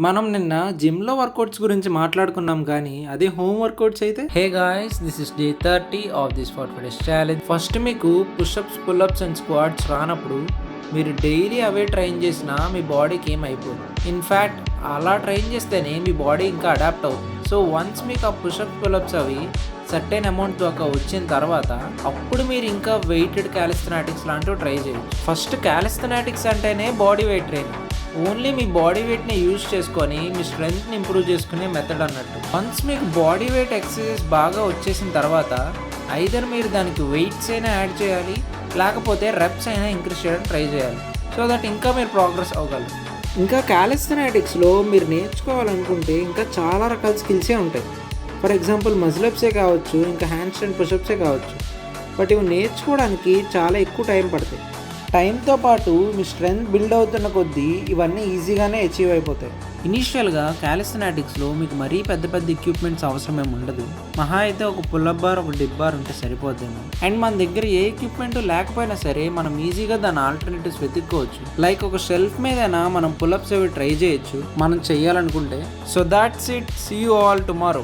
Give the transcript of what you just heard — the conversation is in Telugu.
మనం నిన్న జిమ్‌లో వర్కౌట్స్ గురించి మాట్లాడుకున్నాం కానీ, అదే హోమ్ వర్కౌట్స్ అయితే hey guys this is day 30 of this 40 days challenge. First మీకు పుషప్స్, పుల్అప్స్ అండ్ స్క్వాట్స్ రానప్పుడు మీరు డైలీ అవే ట్రైన్ చేసినా మీ బాడీకి ఏం అయిపోదు. ఇన్ఫ్యాక్ట్ అలా ట్రైన్ చేస్తేనే మీ బాడీ ఇంకా అడాప్ట్ అవుతుంది. సో వన్స్ మీకు ఆ పుషప్స్, పుల్అప్స్ అవి సర్టెన్ అమౌంట్ దాకా వచ్చిన తర్వాత అప్పుడు మీరు ఇంకా వెయిటెడ్ క్యాలిస్థెనాటిక్స్ లాంటివి ట్రై చేయొచ్చు. ఫస్ట్ క్యాలిస్థెనాటిక్స్ అంటేనే బాడీ వెయిట్ ట్రైనింగ్. ఓన్లీ మీ బాడీ వెయిట్ని యూజ్ చేసుకొని మీ స్ట్రెంగ్త్ని ఇంప్రూవ్ చేసుకునే మెథడ్ అన్నట్టు. వన్స్ మీకు బాడీ వెయిట్ ఎక్సర్సైజ్ బాగా వచ్చేసిన తర్వాత ఐదర్ మీరు దానికి వెయిట్స్ అయినా యాడ్ చేయాలి, లేకపోతే రెప్స్ అయినా ఇంక్రీజ్ చేయడానికి ట్రై చేయాలి. సో దట్ ఇంకా మీరు ప్రోగ్రెస్ అవ్వగలరు. ఇంకా క్యాలిస్థెనాటిక్స్లో మీరు నేర్చుకోవాలనుకుంటే ఇంకా చాలా రకాల స్కిల్సే ఉంటాయి. ఫర్ ఎగ్జాంపుల్ మజిల్-అప్సే కావచ్చు, ఇంకా హ్యాండ్ స్టాండ్ పుషప్సే కావచ్చు. బట్ ఇవి నేర్చుకోవడానికి చాలా ఎక్కువ టైం పడతాయి. టైంతో పాటు మీ స్ట్రెంగ్త్ బిల్డ్ అవుతున్న కొద్దీ ఇవన్నీ ఈజీగానే అచీవ్ అయిపోతాయి. ఇనీషియల్గా క్యాలిస్థెనాటిక్స్లో మీకు మరీ పెద్ద పెద్ద ఎక్విప్మెంట్స్ అవసరమేమి ఉండదు. మహా అయితే ఒక పుల్అప్ బార్, ఒక డిప్ బార్ ఉంటే సరిపోద్దేమో. అండ్ మన దగ్గర ఏ ఎక్విప్మెంట్ లేకపోయినా సరే మనం ఈజీగా దాని ఆల్టర్నేటివ్స్ వెతుక్కోవచ్చు. లైక్ ఒక షెల్ఫ్ మీదైనా మనం పుల్అప్స్ అవి ట్రై చేయొచ్చు మనం చెయ్యాలనుకుంటే. So that's it. See you all tomorrow.